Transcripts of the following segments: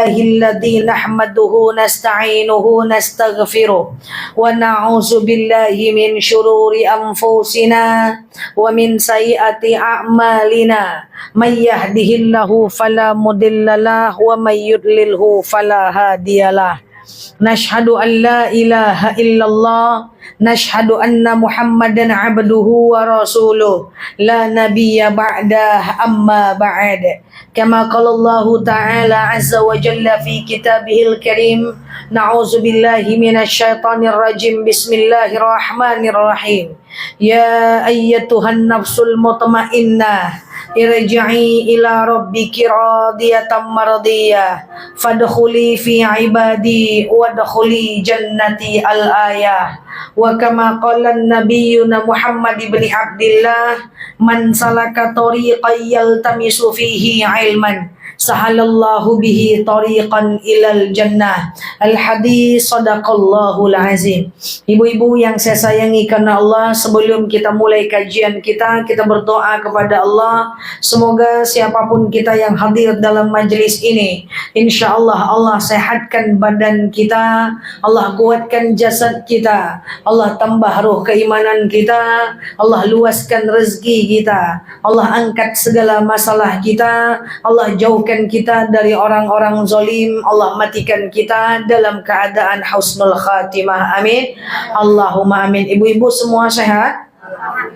الذي نحمده نستعينه نستغفره ونعوذ بالله من شرور أنفسنا ومن سيئات أعمالنا من يهده الله فلا مضل له ومن يضلله فلا هادي له نشهد أن لا إله إلا الله نشهد أن محمدا عبده ورسوله لا نبي بعده أما بعد كما قال الله تعالى عز وجل في كتابه الكريم نعوذ بالله من الشيطان الرجيم بسم الله الرحمن الرحيم يا أيتها النفس المطمئنة ارجعي إلى ربك راضية مرضية فادخلي في عبادي وادخلي جنتي الآية وكما قال نبينا محمد بن عبد الله من سلك طريقا يلتمس فيه علما sahalallahu bihi tariqan ilal jannah. Al-hadis sadaqallahul azim. Ibu-ibu yang saya sayangi karena Allah, sebelum kita mulai kajian kita berdoa kepada Allah, semoga siapapun kita yang hadir dalam majelis ini, insyaallah Allah sehatkan badan kita, Allah kuatkan jasad kita, Allah tambah roh keimanan kita, Allah luaskan rezeki kita, Allah angkat segala masalah kita, Allah jauhkan kita dari orang-orang zalim, Allah matikan kita dalam keadaan husnul khatimah, amin Allahumma amin. Ibu-ibu semua sehat?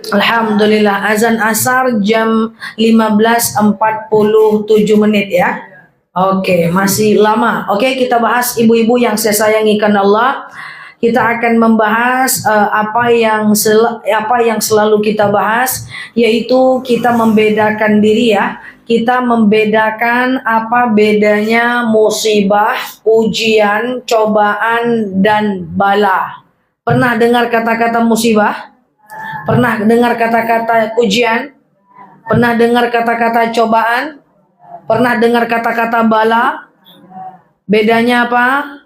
Alhamdulillah. Azan asar jam 15.47 menit ya. Oke, masih lama. Oke, kita bahas ibu-ibu yang saya sayangi karena Allah. Kita akan membahas apa yang selalu kita bahas, yaitu kita membedakan diri ya. Kita membedakan apa bedanya musibah, ujian, cobaan, dan bala. Pernah dengar kata-kata musibah? Pernah dengar kata-kata ujian? Pernah dengar kata-kata cobaan? Pernah dengar kata-kata bala? Bedanya apa?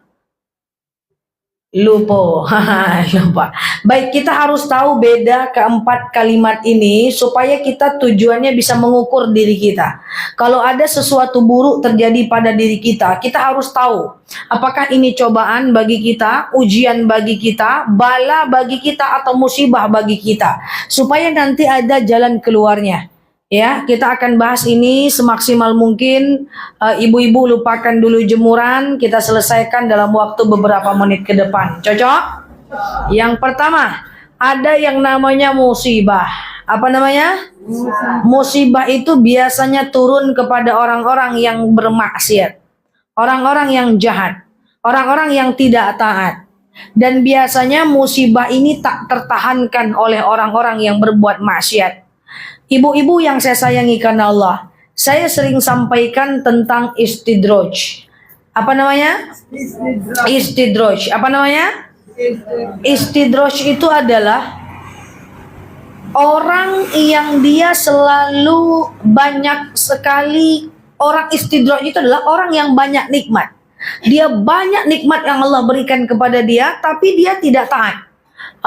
Lupa. Baik, kita harus tahu beda keempat kalimat ini supaya kita tujuannya bisa mengukur diri kita. Kalau ada sesuatu buruk terjadi pada diri kita, kita harus tahu apakah ini cobaan bagi kita, ujian bagi kita, bala bagi kita, atau musibah bagi kita, supaya nanti ada jalan keluarnya. Ya, kita akan bahas ini semaksimal mungkin. Ibu-ibu lupakan dulu jemuran, kita selesaikan dalam waktu beberapa menit ke depan. Cocok? Yang pertama, ada yang namanya musibah. Apa namanya? Musibah itu biasanya turun kepada orang-orang yang bermaksiat, orang-orang yang jahat, orang-orang yang tidak taat. Dan biasanya musibah ini tak tertahankan oleh orang-orang yang berbuat maksiat. Ibu-ibu yang saya sayangi karena Allah, saya sering sampaikan tentang istidraj. Apa namanya? Istidraj. Apa namanya? Istidraj itu adalah orang yang dia selalu banyak sekali. Orang istidraj itu adalah orang yang banyak nikmat. Dia banyak nikmat yang Allah berikan kepada dia, tapi dia tidak taat.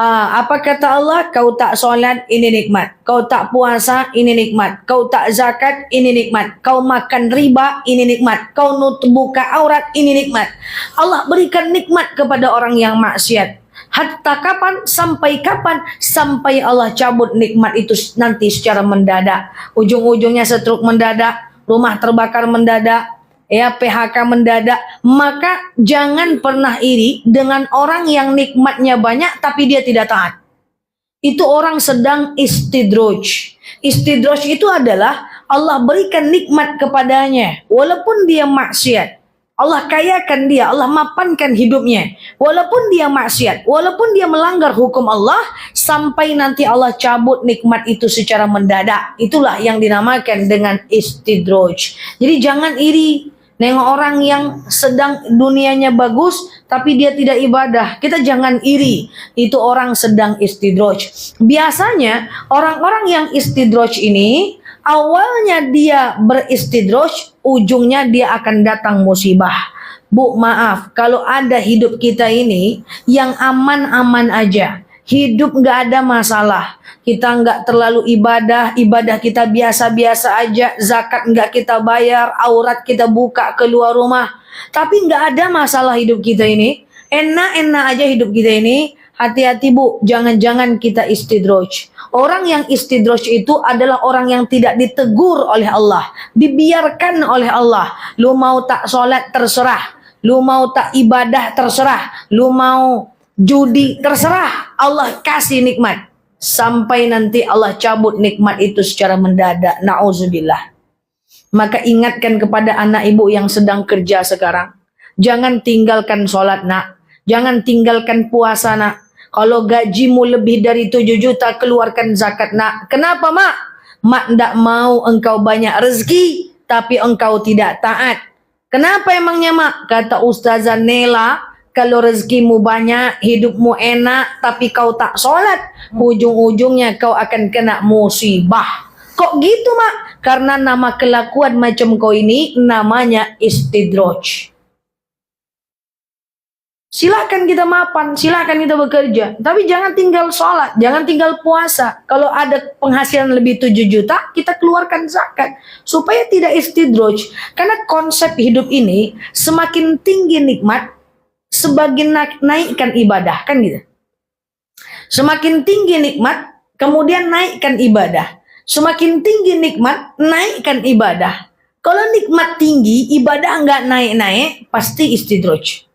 Apa kata Allah? Kau tak solat, ini nikmat. Kau tak puasa, ini nikmat. Kau tak zakat, ini nikmat. Kau makan riba, ini nikmat. Kau buka aurat, ini nikmat. Allah berikan nikmat kepada orang yang maksiat. Hatta kapan? Sampai kapan? Sampai Allah cabut nikmat itu nanti secara mendadak. Ujung-ujungnya stroke mendadak, rumah terbakar mendadak, ya PHK mendadak. Maka jangan pernah iri dengan orang yang nikmatnya banyak tapi dia tidak taat. Itu orang sedang istidraj. Istidraj itu adalah Allah berikan nikmat kepadanya walaupun dia maksiat. Allah kayakan dia, Allah mapankan hidupnya walaupun dia maksiat, walaupun dia melanggar hukum Allah, sampai nanti Allah cabut nikmat itu secara mendadak. Itulah yang dinamakan dengan istidraj. Jadi jangan iri nengok orang yang sedang dunianya bagus tapi dia tidak ibadah. Kita jangan iri. Itu orang sedang istidraj. Biasanya orang-orang yang istidraj ini awalnya dia beristidraj, ujungnya dia akan datang musibah. Bu, maaf, kalau ada hidup kita ini yang aman-aman aja, hidup nggak ada masalah. Kita nggak terlalu ibadah kita biasa-biasa aja, zakat nggak kita bayar, aurat kita buka keluar rumah. Tapi nggak ada masalah hidup kita ini. Enak-enak aja hidup kita ini. Hati-hati Bu, jangan-jangan kita istidroj. Orang yang istidroj itu adalah orang yang tidak ditegur oleh Allah, dibiarkan oleh Allah. Lu mau tak sholat terserah, lu mau tak ibadah terserah, lu mau judi terserah. Allah kasih nikmat sampai nanti Allah cabut nikmat itu secara mendadak. Na'udzubillah. Maka ingatkan kepada anak ibu yang sedang kerja sekarang, jangan tinggalkan sholat nak, jangan tinggalkan puasa nak. Kalau gajimu lebih dari 7 juta, keluarkan zakat nak. Kenapa mak? Mak tidak mau engkau banyak rezeki, tapi engkau tidak taat. Kenapa emangnya mak? Kata Ustazah Nela, kalau rezekimu banyak, hidupmu enak, tapi kau tak sholat, ujung-ujungnya kau akan kena musibah. Kok gitu mak? Karena nama kelakuan macam kau ini namanya istidroj. Silakan kita mapan, silakan kita bekerja, tapi jangan tinggal sholat, jangan tinggal puasa. Kalau ada penghasilan lebih 7 juta, kita keluarkan zakat supaya tidak istidroj. Karena konsep hidup ini semakin tinggi nikmat, sebagian naikkan ibadah, kan gitu. Semakin tinggi nikmat, kemudian naikkan ibadah. Semakin tinggi nikmat, naikkan ibadah. Kalau nikmat tinggi, ibadah nggak naik-naik, pasti istidroj.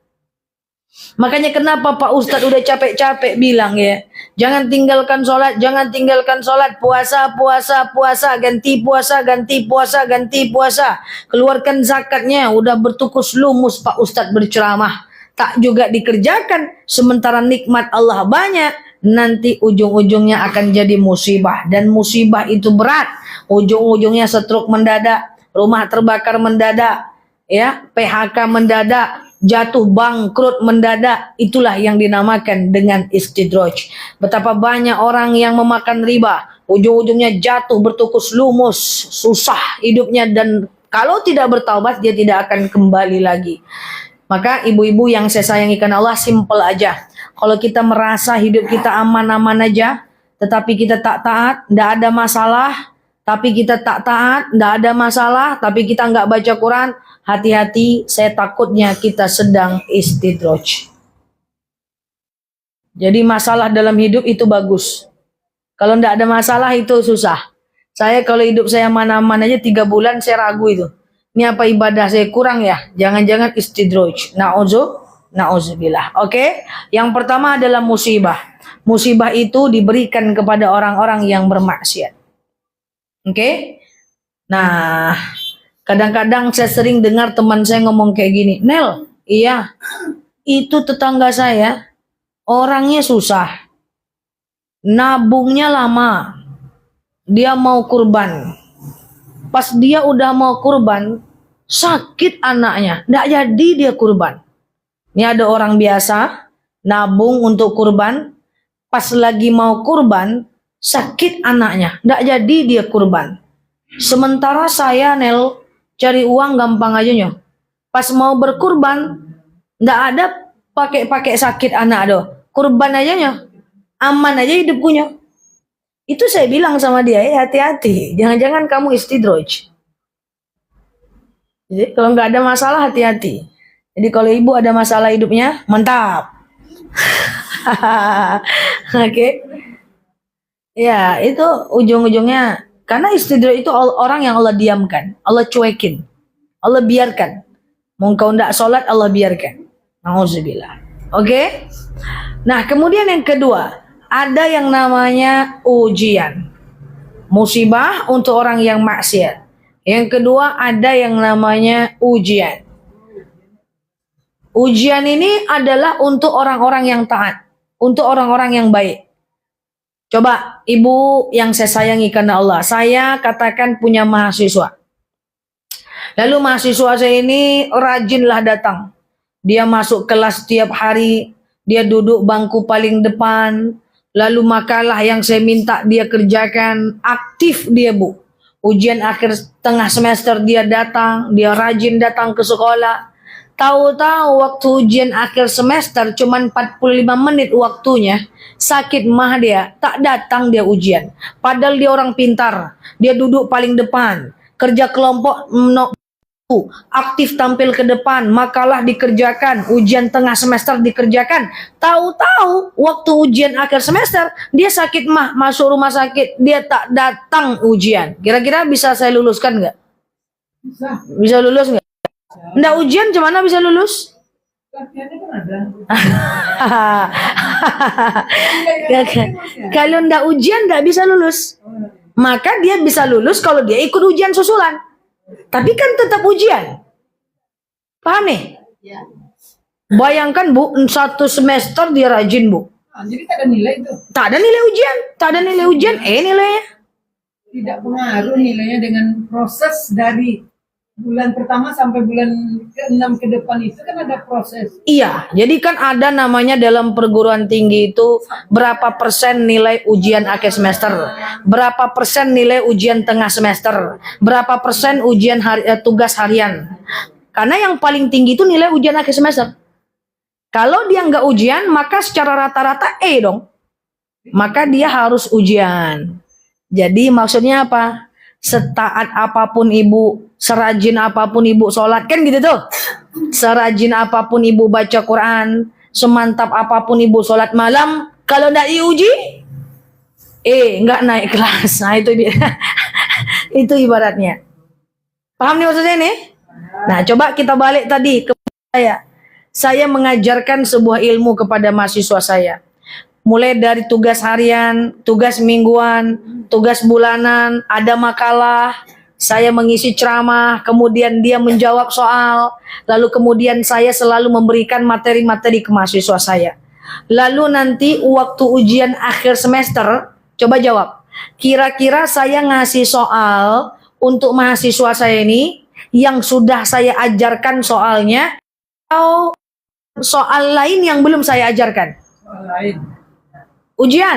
Makanya kenapa Pak Ustadz udah capek-capek bilang ya, jangan tinggalkan sholat, jangan tinggalkan sholat, puasa, ganti puasa, keluarkan zakatnya, udah bertukus lumus Pak Ustadz berceramah, tak juga dikerjakan, sementara nikmat Allah banyak, nanti ujung-ujungnya akan jadi musibah, dan musibah itu berat, ujung-ujungnya stroke mendadak, rumah terbakar mendadak, ya, PHK mendadak, jatuh bangkrut mendadak. Itulah yang dinamakan dengan istidroj. Betapa banyak orang yang memakan riba, ujung-ujungnya jatuh bertukus lumus, susah hidupnya, dan kalau tidak bertaubat dia tidak akan kembali lagi. Maka ibu-ibu yang saya sayangi karena Allah, simple aja. Kalau kita merasa hidup kita aman-aman aja, tetapi kita tak taat, tidak ada masalah. Tapi kita tak taat, tidak ada masalah. Tapi kita nggak baca Quran, hati-hati, saya takutnya kita sedang istidroj. Jadi masalah dalam hidup itu bagus. Kalau tidak ada masalah itu susah. Saya kalau hidup saya aman-aman aja 3 bulan saya ragu itu. Ini apa ibadah saya kurang ya? Jangan-jangan istidroj. Na'udzubillah. Oke? Yang pertama adalah musibah. Musibah itu diberikan kepada orang-orang yang bermaksiat. Oke? Nah, kadang-kadang saya sering dengar teman saya ngomong kayak gini, Nel, iya, itu tetangga saya, orangnya susah, nabungnya lama, dia mau kurban, pas dia udah mau kurban, sakit anaknya, nggak jadi dia kurban. Ini ada orang biasa, nabung untuk kurban, pas lagi mau kurban, sakit anaknya, nggak jadi dia kurban. Sementara saya, Nel, cari uang gampang aja nyoh. Pas mau berkurban, ndak ada pakai sakit anak doh. Kurban aja nyoh, aman aja hidupku nyoh. Itu saya bilang sama dia, hati-hati, jangan-jangan kamu istidroj. Jadi kalau nggak ada masalah hati-hati. Jadi kalau ibu ada masalah hidupnya, mantap. Oke. Ya itu ujung-ujungnya. Karena istidroj itu orang yang Allah diamkan, Allah cuekin, Allah biarkan. Mau kau tidak sholat, Allah biarkan. Na'udzubillah. Oke? Nah, kemudian yang kedua, ada yang namanya ujian. Musibah untuk orang yang maksiat. Yang kedua, ada yang namanya ujian. Ujian ini adalah untuk orang-orang yang taat, untuk orang-orang yang baik. Coba ibu yang saya sayangi karena Allah, saya katakan punya mahasiswa. Lalu mahasiswa saya ini rajinlah datang. Dia masuk kelas setiap hari, dia duduk bangku paling depan. Lalu makalah yang saya minta dia kerjakan, aktif dia bu. Ujian akhir tengah semester dia datang, dia rajin datang ke sekolah. Tahu-tahu waktu ujian akhir semester cuman 45 menit waktunya, sakit mah dia, tak datang dia ujian. Padahal dia orang pintar, dia duduk paling depan, kerja kelompok aktif tampil ke depan, makalah dikerjakan, ujian tengah semester dikerjakan. Tahu-tahu waktu ujian akhir semester dia sakit mah, masuk rumah sakit, dia tak datang ujian. Kira-kira bisa saya luluskan nggak? Bisa lulus nggak? Nggak ujian gimana bisa lulus? Kalau nggak ujian nggak bisa lulus. Maka dia bisa lulus kalau dia ikut ujian susulan. Tapi kan tetap ujian. Paham nih? Bayangkan Bu, satu semester dia rajin Bu. Jadi tak ada nilai itu. Tak ada nilai ujian. Tak ada nilai ujian, nilainya. Tidak pengaruh nilainya dengan proses dari bulan pertama sampai bulan ke-6 ke depan itu kan ada proses. Iya, jadi kan ada namanya dalam perguruan tinggi itu berapa persen nilai ujian akhir semester, berapa persen nilai ujian tengah semester, berapa persen ujian tugas harian. Karena yang paling tinggi itu nilai ujian akhir semester. Kalau dia nggak ujian, maka secara rata-rata dong. Maka dia harus ujian. Jadi maksudnya apa? Setaat apapun ibu, serajin apapun ibu sholat, kan gitu tuh. Serajin apapun ibu baca Quran, semantap apapun ibu sholat malam, kalau nggak diuji, nggak naik kelas. Nah itu dia. Itu ibaratnya. Paham nih maksudnya nih? Nah coba kita balik tadi ke saya. Saya mengajarkan sebuah ilmu kepada mahasiswa saya. Mulai dari tugas harian, tugas mingguan, tugas bulanan, ada makalah, saya mengisi ceramah, kemudian dia menjawab soal, lalu kemudian saya selalu memberikan materi-materi ke mahasiswa saya. Lalu nanti waktu ujian akhir semester, coba jawab, kira-kira saya ngasih soal untuk mahasiswa saya ini, yang sudah saya ajarkan soalnya, atau soal lain yang belum saya ajarkan? Soal lain. Ujian.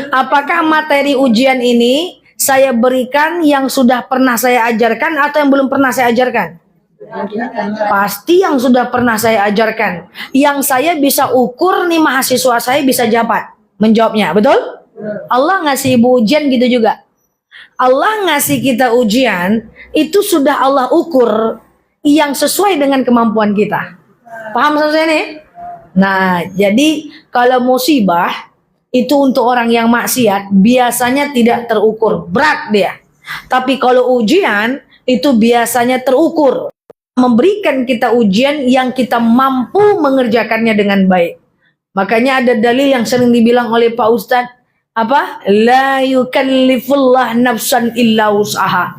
Apakah materi ujian ini saya berikan yang sudah pernah saya ajarkan atau yang belum pernah saya ajarkan? Pasti yang sudah pernah saya ajarkan. Yang saya bisa ukur nih mahasiswa saya bisa menjawabnya, betul? Allah ngasih ibu ujian gitu juga. Allah ngasih kita ujian, itu sudah Allah ukur yang sesuai dengan kemampuan kita. Paham maksud saya nih? Nah, jadi kalau musibah itu untuk orang yang maksiat biasanya tidak terukur, berat dia. Tapi kalau ujian itu biasanya terukur, memberikan kita ujian yang kita mampu mengerjakannya dengan baik. Makanya ada dalil yang sering dibilang oleh Pak Ustadz, apa? La yukallifullah nafsan illa wus'aha.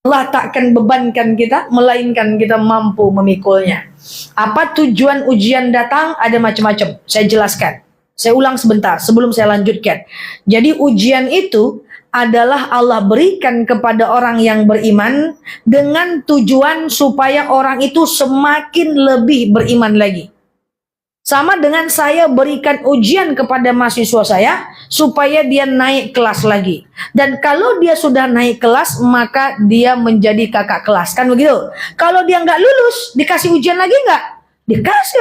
Allah takkan bebankan kita, melainkan kita mampu memikulnya. Apa tujuan ujian datang? Ada macam-macam. Saya jelaskan. Saya ulang sebentar sebelum saya lanjutkan. Jadi ujian itu adalah Allah berikan kepada orang yang beriman dengan tujuan supaya orang itu semakin lebih beriman lagi. Sama dengan saya berikan ujian kepada mahasiswa saya supaya dia naik kelas lagi. Dan kalau dia sudah naik kelas, maka dia menjadi kakak kelas. Kan begitu? Kalau dia nggak lulus, dikasih ujian lagi nggak? Dikasih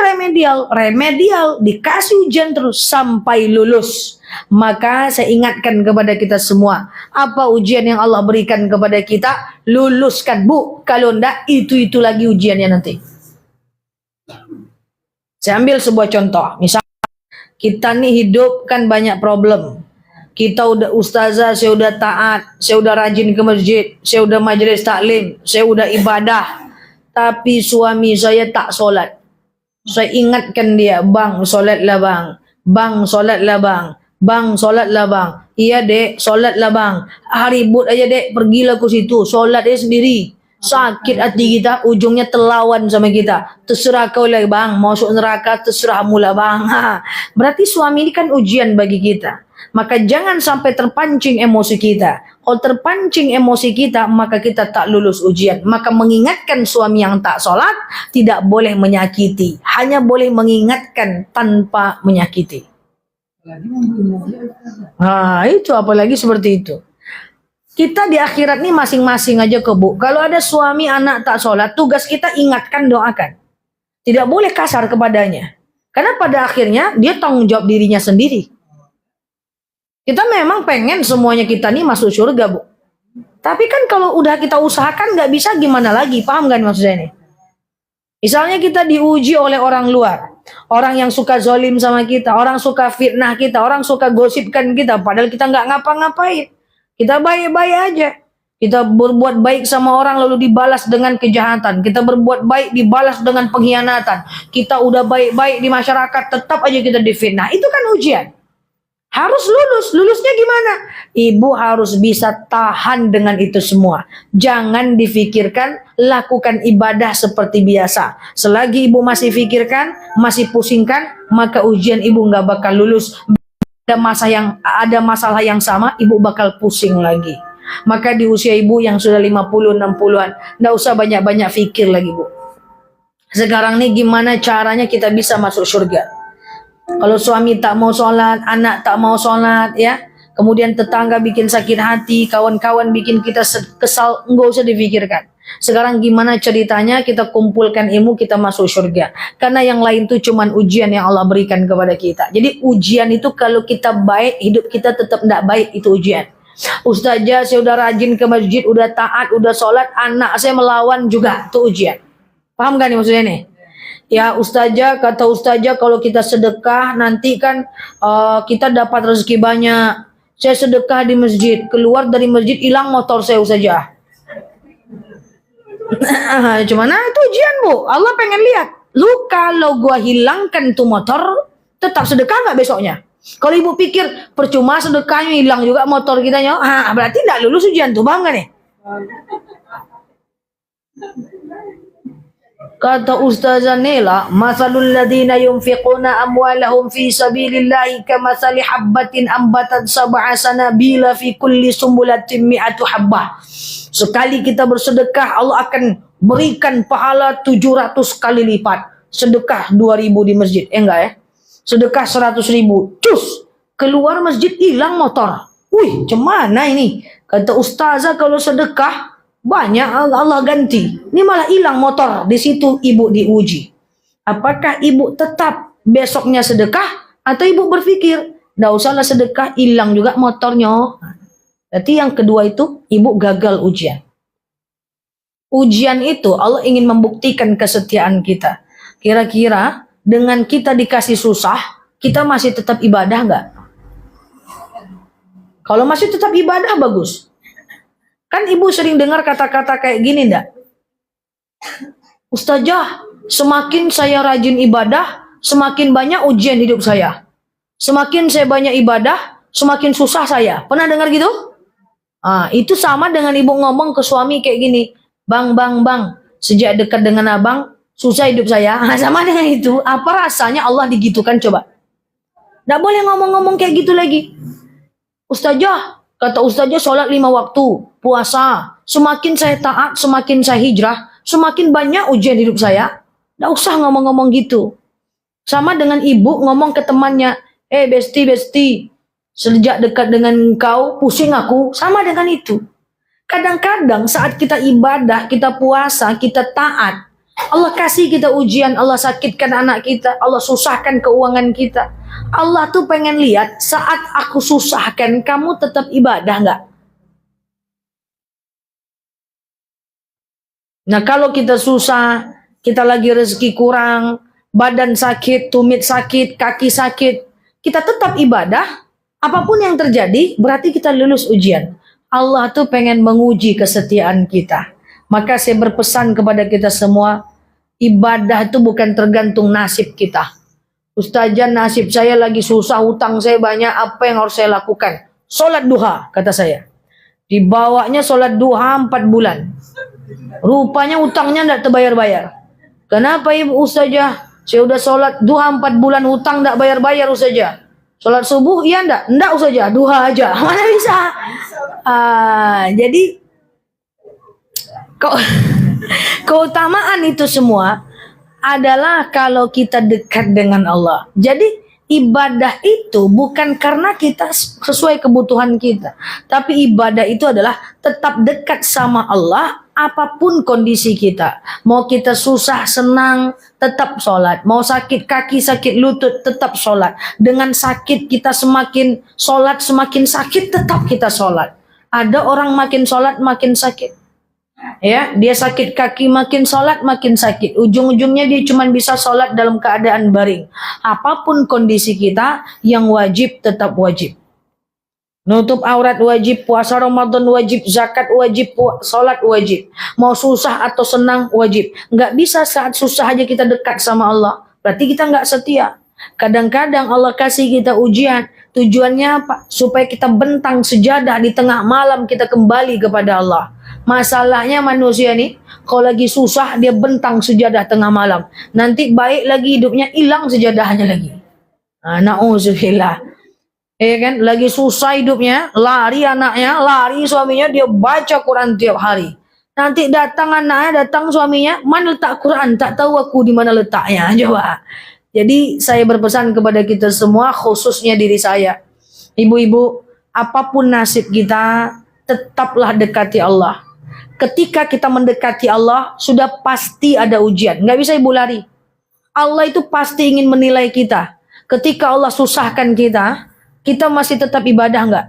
remedial, dikasih ujian terus sampai lulus. Maka saya ingatkan kepada kita semua, apa ujian yang Allah berikan kepada kita, luluskan Bu. Kalau enggak, itu lagi ujiannya nanti. Saya ambil sebuah contoh. Misalnya kita nih hidup kan banyak problem. Kita udah ustazah, saya udah taat, saya udah rajin ke masjid, saya udah majelis taklim, saya udah ibadah. Tapi suami saya tak solat. Saya ingatkan dia, bang solatlah bang. Bang solatlah bang. Bang solatlah bang. Iya dek, solatlah bang. Ribut aja dek, pergilah ke situ, solat dia sendiri. Sakit hati kita, ujungnya terlawan sama kita. Terserah kau lah bang, masuk neraka terserah mula bang. Berarti suami ini kan ujian bagi kita. Maka jangan sampai terpancing emosi kita. Kalau terpancing emosi kita, maka kita tak lulus ujian. Maka mengingatkan suami yang tak sholat, tidak boleh menyakiti. Hanya boleh mengingatkan tanpa menyakiti. Nah itu apalagi seperti itu. Kita di akhirat nih masing-masing aja ke Bu. Kalau ada suami anak tak sholat, tugas kita ingatkan, doakan. Tidak boleh kasar kepadanya. Karena pada akhirnya dia tanggung jawab dirinya sendiri. Kita memang pengen semuanya kita nih masuk surga Bu. Tapi kan kalau udah kita usahakan nggak bisa, gimana lagi? Paham kan maksud saya ini? Misalnya kita diuji oleh orang luar. Orang yang suka zolim sama kita. Orang suka fitnah kita. Orang suka gosipkan kita. Padahal kita nggak ngapa-ngapain. Kita baik-baik aja. Kita berbuat baik sama orang lalu dibalas dengan kejahatan. Kita berbuat baik dibalas dengan pengkhianatan. Kita udah baik-baik di masyarakat, tetap aja kita difitnah. Itu kan ujian. Harus lulus. Lulusnya gimana? Ibu harus bisa tahan dengan itu semua. Jangan difikirkan, lakukan ibadah seperti biasa. Selagi ibu masih fikirkan, masih pusingkan, maka ujian ibu nggak bakal lulus. Ada masalah yang sama, ibu bakal pusing lagi. Maka di usia ibu yang sudah 50, 60-an, nggak usah banyak-banyak fikir lagi Bu. Sekarang nih gimana caranya kita bisa masuk surga? Kalau suami tak mau sholat, anak tak mau sholat, ya, kemudian tetangga bikin sakit hati, kawan-kawan bikin kita kesal, nggak usah difikirkan. Sekarang gimana ceritanya kita kumpulkan ilmu, kita masuk surga. Karena yang lain itu cuman ujian yang Allah berikan kepada kita. Jadi ujian itu kalau kita baik, hidup kita tetap tidak baik, itu ujian. Ustazah saya udah rajin ke masjid, udah taat, udah sholat, anak saya melawan juga, itu ujian. Paham kan nih maksudnya nih? Ya ustazah, kata ustazah kalau kita sedekah nanti kan kita dapat rezeki banyak. Saya sedekah di masjid, keluar dari masjid hilang motor saya ustazah. Cuman itu ujian Bu. Allah pengen lihat, lu kalau gua hilangkan tuh motor, tetap sedekah nggak besoknya? Kalau ibu pikir percuma sedekahnya hilang juga motor kita, berarti nggak lulus ujian tuh, paham gak nih? Kata Ustazah Nela, masalul ladina yunfiquna amwalahum fi sabilillahi kamathali habbatin ambatat sab'a sanabila fi kulli sumbulatin mi'atu habbah. Sekali kita bersedekah, Allah akan berikan pahala 700 kali lipat. Sedekah 2.000 di masjid, enggak ya? Sedekah 100.000, cus, keluar masjid hilang motor. Wih, cemana ini? Kata Ustazah kalau sedekah banyak Allah ganti. Ini malah hilang motor. Di situ ibu diuji. Apakah ibu tetap besoknya sedekah atau ibu berpikir, nggak usahlah sedekah, hilang juga motornya. Berarti yang kedua itu ibu gagal ujian. Ujian itu Allah ingin membuktikan kesetiaan kita. Kira-kira dengan kita dikasih susah, kita masih tetap ibadah nggak? Kalau masih tetap ibadah bagus. Kan ibu sering dengar kata-kata kayak gini enggak? Ustazah, semakin saya rajin ibadah, semakin banyak ujian hidup saya. Semakin saya banyak ibadah, semakin susah saya. Pernah dengar gitu? Itu sama dengan ibu ngomong ke suami kayak gini. Bang, sejak dekat dengan abang, susah hidup saya. Sama dengan itu. Apa rasanya Allah digitukan coba? Nggak boleh ngomong-ngomong kayak gitu lagi. Ustazah, kata Ustazah sholat 5 waktu, puasa. Semakin saya taat, semakin saya hijrah, semakin banyak ujian hidup saya. Nggak usah ngomong-ngomong gitu. Sama dengan ibu ngomong ke temannya, besti, sejak dekat dengan engkau, pusing aku. Sama dengan itu. Kadang-kadang saat kita ibadah, kita puasa, kita taat, Allah kasih kita ujian, Allah sakitkan anak kita, Allah susahkan keuangan kita. Allah tuh pengen lihat saat aku susahkan, kamu tetap ibadah nggak? Nah kalau kita susah, kita lagi rezeki kurang, badan sakit, tumit sakit, kaki sakit, kita tetap ibadah, apapun yang terjadi berarti kita lulus ujian. Allah tuh pengen menguji kesetiaan kita. Maka saya berpesan kepada kita semua, ibadah itu bukan tergantung nasib kita. Ustazah, nasib saya lagi susah, hutang saya banyak, apa yang harus saya lakukan? Sholat duha, kata saya. Dibawanya sholat duha 4 bulan. Rupanya hutangnya tidak terbayar-bayar. Kenapa ibu Ustazah? Saya udah sholat duha 4 bulan, hutang tidak bayar-bayar Ustazah. Sholat subuh, iya enggak? Enggak Ustazah, duha aja. Mana bisa? Jadi keutamaan itu semua adalah kalau kita dekat dengan Allah. Jadi ibadah itu bukan karena kita sesuai kebutuhan kita, tapi ibadah itu adalah tetap dekat sama Allah apapun kondisi kita. Mau kita susah, senang, tetap sholat. Mau sakit kaki, sakit lutut, tetap sholat. Dengan sakit kita semakin sholat, semakin sakit tetap kita sholat. Ada orang makin sholat makin sakit. Ya, dia sakit kaki makin sholat makin sakit. Ujung-ujungnya dia cuma bisa sholat dalam keadaan baring. Apapun kondisi kita, yang wajib tetap wajib. Nutup aurat wajib, puasa Ramadan wajib, zakat wajib, sholat wajib. Mau susah atau senang wajib. Nggak bisa saat susah aja kita dekat sama Allah. Berarti kita nggak setia. Kadang-kadang Allah kasih kita ujian. Tujuannya apa? Supaya kita bentang sejadah di tengah malam kita kembali kepada Allah. Masalahnya manusia nih, kalau lagi susah dia bentang sejadah tengah malam. Nanti baik lagi hidupnya, hilang sejadahnya lagi. Na'udzubillah. Kan? Lagi susah hidupnya, lari anaknya, lari suaminya, dia baca Quran tiap hari. Nanti datang anaknya, datang suaminya, mana letak Quran? Tak tahu aku di mana letaknya. Coba. Jadi saya berpesan kepada kita semua, khususnya diri saya. Ibu-ibu, apapun nasib kita, tetaplah dekati Allah. Ketika kita mendekati Allah, sudah pasti ada ujian. Nggak bisa ibu lari. Allah itu pasti ingin menilai kita. Ketika Allah susahkan kita masih tetap ibadah nggak?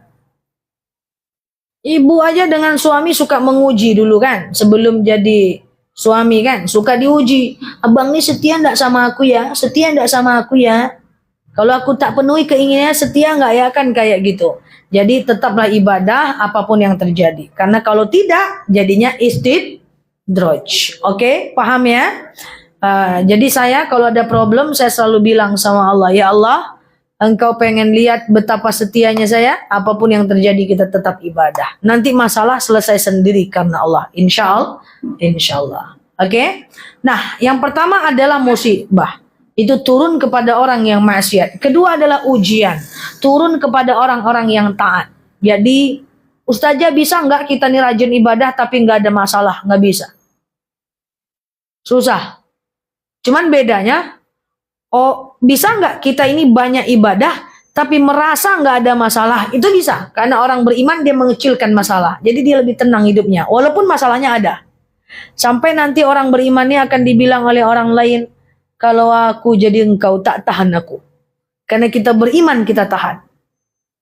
Ibu aja dengan suami suka menguji dulu kan, sebelum jadi suami kan, suka diuji. Abang ini setia nggak sama aku ya? Setia nggak sama aku ya? Kalau aku tak penuhi keinginannya, setia nggak ya? Kan kayak gitu. Jadi tetaplah ibadah apapun yang terjadi. Karena kalau tidak, jadinya istidraj. Oke, paham ya? Jadi saya kalau ada problem, saya selalu bilang sama Allah, ya Allah, Engkau pengen lihat betapa setianya saya, apapun yang terjadi kita tetap ibadah. Nanti masalah selesai sendiri karena Allah. Insya Allah. Oke? Nah, yang pertama adalah musibah. Itu turun kepada orang yang maksiat. Kedua adalah ujian. Turun kepada orang-orang yang taat. Jadi, Ustazah bisa nggak kita nih rajin ibadah tapi nggak ada masalah? Nggak bisa. Susah. Cuman bedanya, bisa nggak kita ini banyak ibadah tapi merasa nggak ada masalah? Itu bisa. Karena orang beriman dia mengecilkan masalah. Jadi dia lebih tenang hidupnya. Walaupun masalahnya ada. Sampai nanti orang beriman ini akan dibilang oleh orang lain, kalau aku jadi engkau tak tahan aku. Karena kita beriman kita tahan.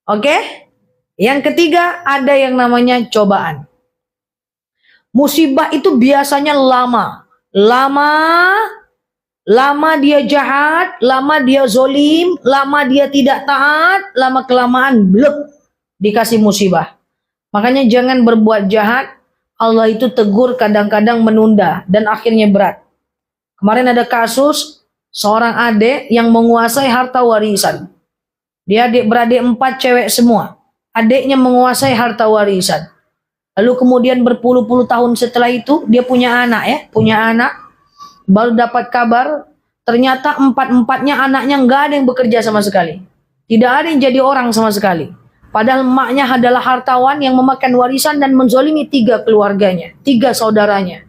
Oke? Yang ketiga ada yang namanya cobaan. Musibah itu biasanya lama. Lama dia jahat, lama dia zolim, lama dia tidak taat, lama kelamaan blek dikasih musibah. Makanya jangan berbuat jahat. Allah itu tegur kadang-kadang menunda dan akhirnya berat. Kemarin ada kasus seorang adik yang menguasai harta warisan. Dia adik-beradik 4 cewek semua. Adiknya menguasai harta warisan. Lalu kemudian berpuluh-puluh tahun setelah itu dia punya anak. Baru dapat kabar ternyata 4-empatnya anaknya nggak ada yang bekerja sama sekali. Tidak ada yang jadi orang sama sekali. Padahal emaknya adalah hartawan yang memakan warisan dan menzolimi 3 keluarganya, 3 saudaranya.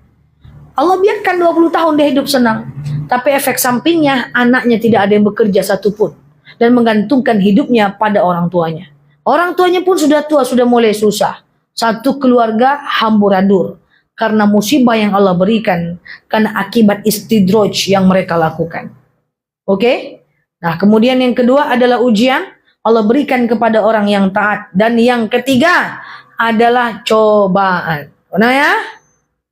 Allah biarkan 20 tahun dia hidup senang. Tapi efek sampingnya anaknya tidak ada yang bekerja satupun. Dan menggantungkan hidupnya pada orang tuanya. Orang tuanya pun sudah tua, sudah mulai susah. Satu keluarga hamburadul. Karena musibah yang Allah berikan. Karena akibat istidraj yang mereka lakukan. Oke? Nah kemudian yang kedua adalah ujian. Allah berikan kepada orang yang taat. Dan yang ketiga adalah cobaan. Benar ya?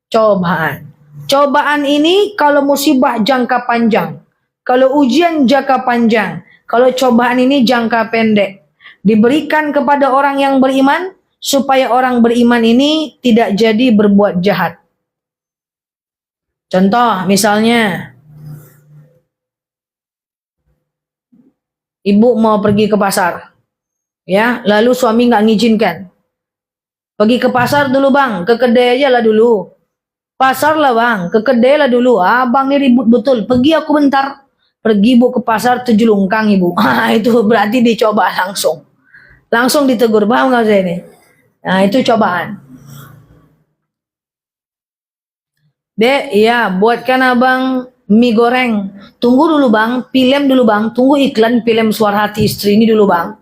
Cobaan. Cobaan ini kalau musibah jangka panjang. Kalau ujian jangka panjang. Kalau cobaan ini jangka pendek. Diberikan kepada orang yang beriman. Supaya orang beriman ini tidak jadi berbuat jahat. Contoh misalnya. Ibu mau pergi ke pasar. Ya, lalu suami nggak ngizinkan. Pergi ke pasar dulu bang. Ke kedai aja lah dulu. Pasar lah bang, ke kedai lah dulu. Abang ini ribut betul. Pergi aku bentar. Pergi ibu ke pasar 7 lungkang ibu. Itu berarti dicoba langsung. Langsung ditegur. Paham nggak saya ini? Nah itu cobaan. Dek, iya buatkan abang mie goreng. Tunggu dulu bang, film dulu bang, tunggu iklan film Suara Hati Istri ini dulu bang.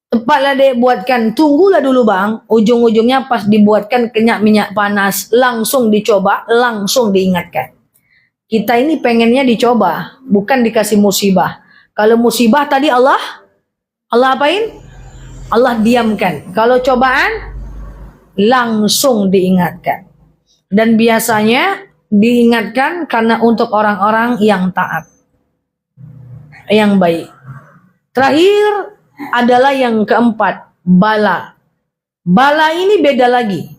Tepatlah deh buatkan, tunggulah dulu bang. Ujung-ujungnya pas dibuatkan kenyak minyak panas, langsung dicoba, langsung diingatkan. Kita ini pengennya dicoba, bukan dikasih musibah. Kalau musibah tadi Allah apain? Allah diamkan. Kalau cobaan, langsung diingatkan. Dan biasanya diingatkan karena untuk orang-orang yang taat, yang baik. Terakhir adalah yang keempat, bala. Bala ini beda lagi.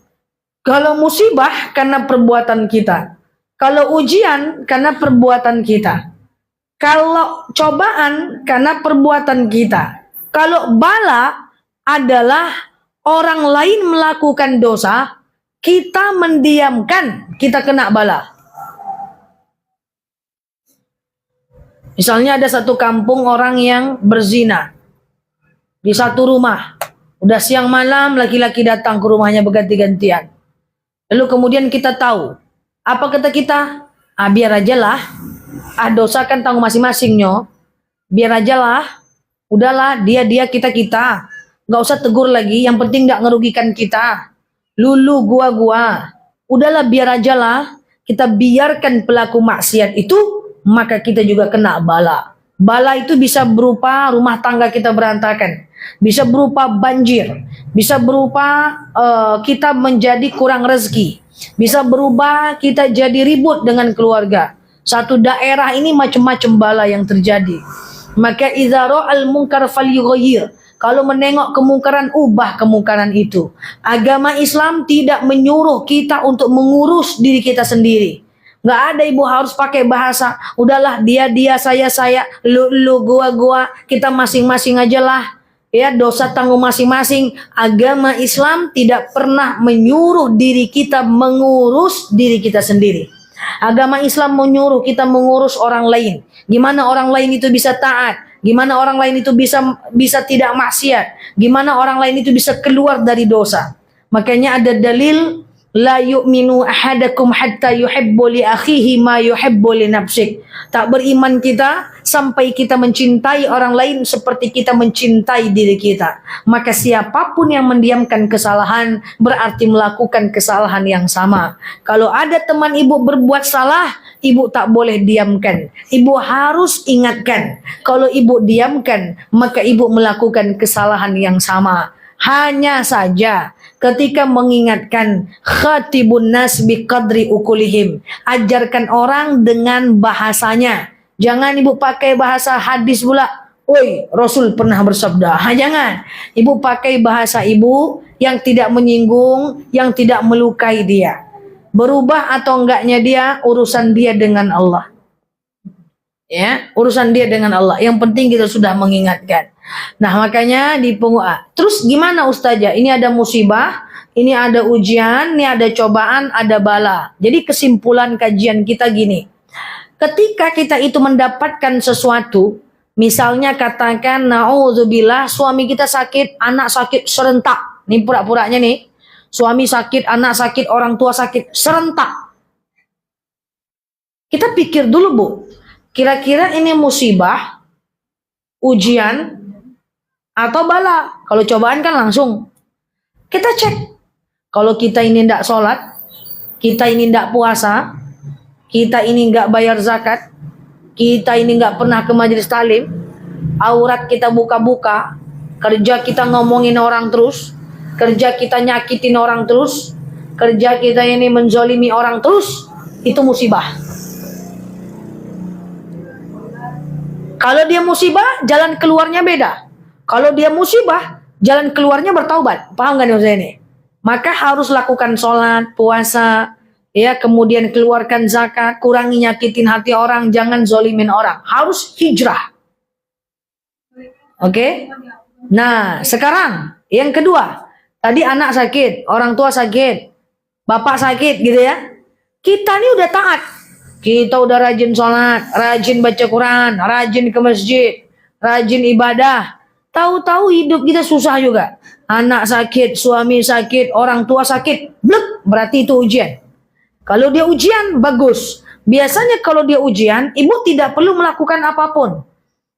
Kalau musibah karena perbuatan kita. Kalau ujian karena perbuatan kita. Kalau cobaan karena perbuatan kita. Kalau bala adalah orang lain melakukan dosa, kita mendiamkan, kita kena bala. Misalnya ada satu kampung orang yang berzina di satu rumah. Udah siang malam laki-laki datang ke rumahnya berganti-gantian. Lalu kemudian kita tahu, apa kata kita? Biar aja lah. Dosa kan tanggung masing-masing nyo. Biar aja lah. Udahlah, dia kita. Gak usah tegur lagi, yang penting gak ngerugikan kita. Lulu gua. Udahlah biar aja lah. Kita biarkan pelaku maksiat itu, maka kita juga kena bala. Bala itu bisa berupa rumah tangga kita berantakan. Bisa berupa banjir. Bisa berupa kita menjadi kurang rezeki. Bisa berubah kita jadi ribut dengan keluarga. Satu daerah ini macam-macam bala yang terjadi. Maka idza ra'al munkar falyughayyir. Kalau menengok kemungkaran, ubah kemungkaran itu. Agama Islam tidak menyuruh kita untuk mengurus diri kita sendiri. Nggak ada ibu harus pakai bahasa, udahlah dia, saya, lu, gua, kita masing-masing aja lah. Ya, dosa tanggung masing-masing. Agama Islam tidak pernah menyuruh diri kita mengurus diri kita sendiri. Agama Islam menyuruh kita mengurus orang lain. Gimana orang lain itu bisa taat? Gimana orang lain itu bisa tidak maksiat? Gimana orang lain itu bisa keluar dari dosa? Makanya ada dalil la yu'minu ahadakum hatta yuhibbu li akhihi ma yuhibbu li nafsih. Tak beriman kita sampai kita mencintai orang lain seperti kita mencintai diri kita. Maka siapapun yang mendiamkan kesalahan berarti melakukan kesalahan yang sama. Kalau ada teman ibu berbuat salah, ibu tak boleh diamkan. Ibu harus ingatkan. Kalau ibu diamkan, maka ibu melakukan kesalahan yang sama. Hanya saja ketika mengingatkan, khatibun nas biqadri ukulihim. Ajarkan orang dengan bahasanya. Jangan ibu pakai bahasa hadis pula. Oi, Rasul pernah bersabda. Jangan. Ibu pakai bahasa ibu yang tidak menyinggung, yang tidak melukai dia. Berubah atau enggaknya dia, urusan dia dengan Allah. Ya, urusan dia dengan Allah. Yang penting kita sudah mengingatkan. Nah, makanya di terus gimana Ustazah? Ini ada musibah, ini ada ujian, ini ada cobaan, ada bala. Jadi kesimpulan kajian kita gini. Ketika kita itu mendapatkan sesuatu, misalnya katakan naudzubillah suami kita sakit, anak sakit serentak. Nih pura-puranya nih. Suami sakit, anak sakit, orang tua sakit serentak. Kita pikir dulu, Bu. Kira-kira ini musibah, ujian, atau bala. Kalau cobaan kan langsung. Kita cek. Kalau kita ini tidak sholat, kita ini tidak puasa, kita ini nggak bayar zakat, kita ini nggak pernah ke majelis talim, aurat kita buka-buka, kerja kita ngomongin orang terus, kerja kita nyakitin orang terus, kerja kita ini menzolimi orang terus, itu musibah. Kalau dia musibah, jalan keluarnya beda. Kalau dia musibah, jalan keluarnya bertaubat. Paham gak nih Ustaz ini? Maka harus lakukan sholat, puasa, ya, kemudian keluarkan zakat, kurangi nyakitin hati orang, jangan zolimin orang. Harus hijrah. Oke? Nah, sekarang yang kedua. Tadi anak sakit, orang tua sakit, bapak sakit gitu ya. Kita nih udah taat. Kita udah rajin sholat, rajin baca Quran, rajin ke masjid, rajin ibadah. Tahu-tahu hidup kita susah juga. Anak sakit, suami sakit, orang tua sakit. Blek, berarti itu ujian. Kalau dia ujian, bagus. Biasanya kalau dia ujian, ibu tidak perlu melakukan apapun.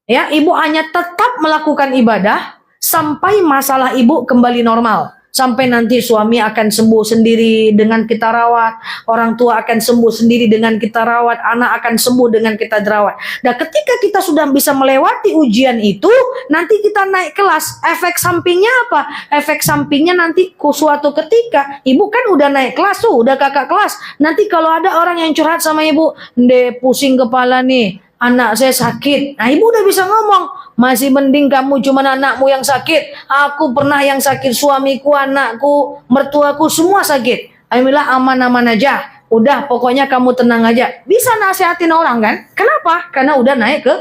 Ya, ibu hanya tetap melakukan ibadah sampai masalah ibu kembali normal. Sampai nanti suami akan sembuh sendiri dengan kita rawat, orang tua akan sembuh sendiri dengan kita rawat, anak akan sembuh dengan kita rawat. Dan ketika kita sudah bisa melewati ujian itu, nanti kita naik kelas. Efek sampingnya apa? Efek sampingnya nanti suatu ketika, ibu kan udah naik kelas tuh, udah kakak kelas. Nanti kalau ada orang yang curhat sama ibu, "Ndek, pusing kepala nih, anak saya sakit." Nah, ibu udah bisa ngomong, "Masih mending kamu cuma anakmu yang sakit. Aku pernah yang sakit, suamiku, anakku, mertuaku, semua sakit. Alhamdulillah aman-aman aja. Udah, pokoknya kamu tenang aja." Bisa nasihatin orang kan? Kenapa? Karena udah naik ke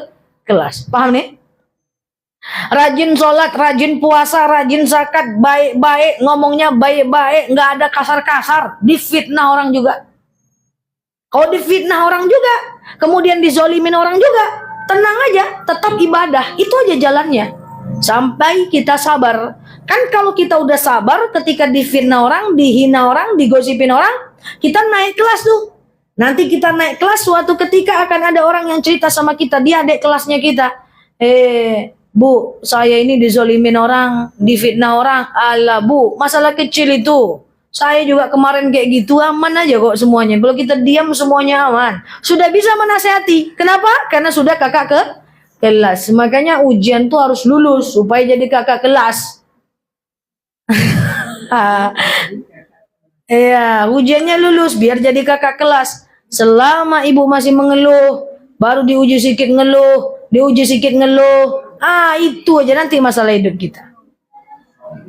kelas. Paham nih? Rajin sholat, rajin puasa, rajin zakat, baik-baik, ngomongnya baik-baik, nggak ada kasar-kasar, difitnah orang juga. Kalau difitnah orang juga, kemudian dizolimin orang juga, tenang aja, tetap ibadah. Itu aja jalannya. Sampai kita sabar. Kan kalau kita udah sabar, ketika difitnah orang, dihina orang, digosipin orang, kita naik kelas tuh. Nanti kita naik kelas, suatu ketika akan ada orang yang cerita sama kita, dia adik kelasnya kita. Bu, saya ini dizolimin orang, difitnah orang. Alah bu, masalah kecil itu. Saya juga kemarin kayak gitu, aman aja kok semuanya. Kalau kita diam semuanya aman. Sudah bisa menasehati. Kenapa? Karena sudah kakak ke kelas. Makanya ujian tuh harus lulus supaya jadi kakak kelas. Iya, ujiannya lulus biar jadi kakak kelas. Selama ibu masih mengeluh, baru diuji sedikit ngeluh, diuji sedikit ngeluh. Itu aja nanti masalah hidup kita.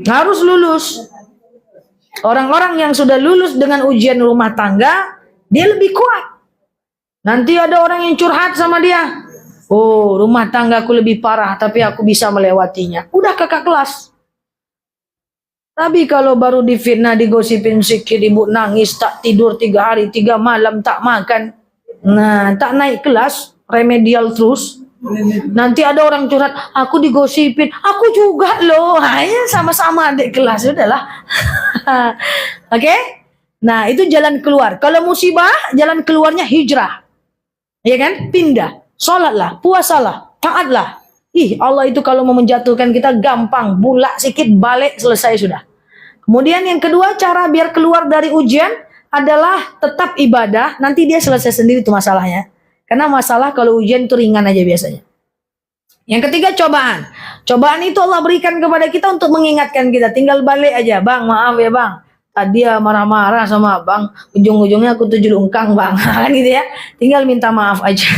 Harus lulus. Orang-orang yang sudah lulus dengan ujian rumah tangga, dia lebih kuat. Nanti ada orang yang curhat sama dia. Oh, rumah tanggaku lebih parah, tapi aku bisa melewatinya. Udah kakak kelas. Tapi kalau baru difitnah, digosipin sikit, ibu nangis, tak tidur 3 hari, 3 malam, tak makan. Nah, tak naik kelas, remedial terus. Nanti ada orang curhat, aku digosipin, aku juga loh. Hanya sama-sama adik kelas, udahlah. Oke? Nah, itu jalan keluar. Kalau musibah, jalan keluarnya hijrah. Ya kan? Pindah. Sholatlah, puasalah, taatlah. Allah itu kalau mau menjatuhkan kita gampang, bulak sedikit, balik, selesai sudah. Kemudian yang kedua, cara biar keluar dari ujian adalah tetap ibadah. Nanti dia selesai sendiri itu masalahnya. Karena masalah kalau ujian itu ringan aja biasanya. Yang ketiga, cobaan. Cobaan itu Allah berikan kepada kita untuk mengingatkan kita. Tinggal balik aja. Bang, maaf ya bang. Tadi dia marah-marah sama bang. Ujung-ujungnya aku tujuh ungkang bang. Kan gitu ya. Tinggal minta maaf aja.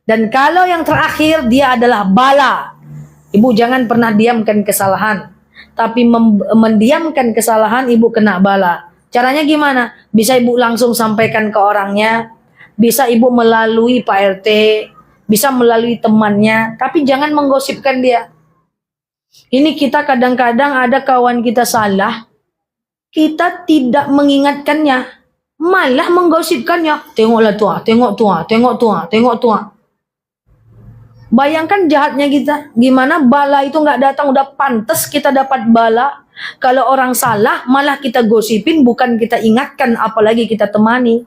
Dan kalau yang terakhir, dia adalah bala. Ibu jangan pernah diamkan kesalahan. Tapi mendiamkan kesalahan, ibu kena bala. Caranya gimana? Bisa ibu langsung sampaikan ke orangnya. Bisa ibu melalui Pak RT, bisa melalui temannya, tapi jangan menggosipkan dia. Ini kita kadang-kadang ada kawan kita salah, kita tidak mengingatkannya, malah menggosipkannya. Tengoklah tua, tengok tua, tengok tua, tengok tua. Bayangkan jahatnya kita, gimana bala itu nggak datang, udah pantas kita dapat bala. Kalau orang salah, malah kita gosipin, bukan kita ingatkan, apalagi kita temani.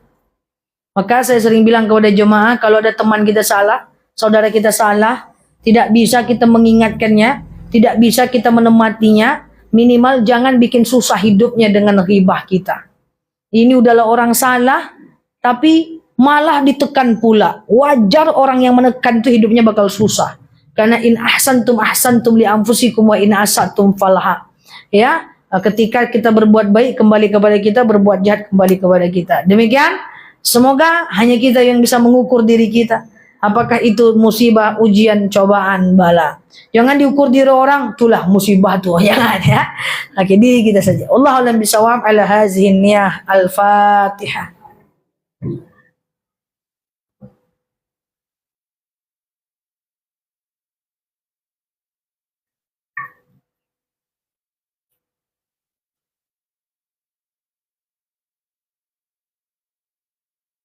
Maka saya sering bilang kepada jemaah, kalau ada teman kita salah, saudara kita salah, tidak bisa kita mengingatkannya, tidak bisa kita menematinya, minimal jangan bikin susah hidupnya dengan ghibah kita. Ini udahlah orang salah, tapi malah ditekan pula. Wajar orang yang menekan itu hidupnya bakal susah. Karena in ahsantum li anfusikum wa in asatum falaha. Ya, ketika kita berbuat baik kembali kepada kita, berbuat jahat kembali kepada kita. Demikian. Semoga hanya kita yang bisa mengukur diri kita. Apakah itu musibah, ujian, cobaan, bala. Jangan diukur diri orang, itulah musibah tuh. Jangan ya. Oke, diri kita saja. Allahu a'lam bishawab ala hazihi niyah. Al-Fatihah.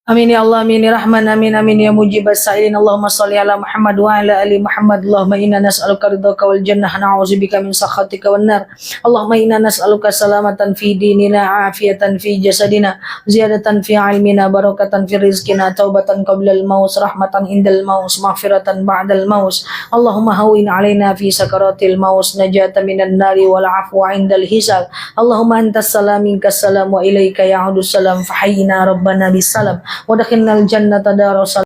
Amin ya Allah, amin ya Rahman, amin amin ya mujibas sa'ilin. Allahumma salli ala Muhammad wa ala ali Muhammad. Allahumma inna nas'aluka ridhaka wal jannah, na'udzubika min sakhatika wan nar. Allahumma inna nas'aluka salamatan fi dinina, afiyatan fi jasadina, ziyadatan fi ilmina, barakatan fi rizqina, taubatan qabla al-maut, rahmatan indal maut, maghfiratan ba'dal maut. Allahumma hawwin alaina fi sakaratil maut, najatan minan nari wal afwa indal hisab. Allahumma antas salam minkas salam wa ilaika ya'udus salam, fahayyina rabbana bis salam wa dakhalnal jannata daras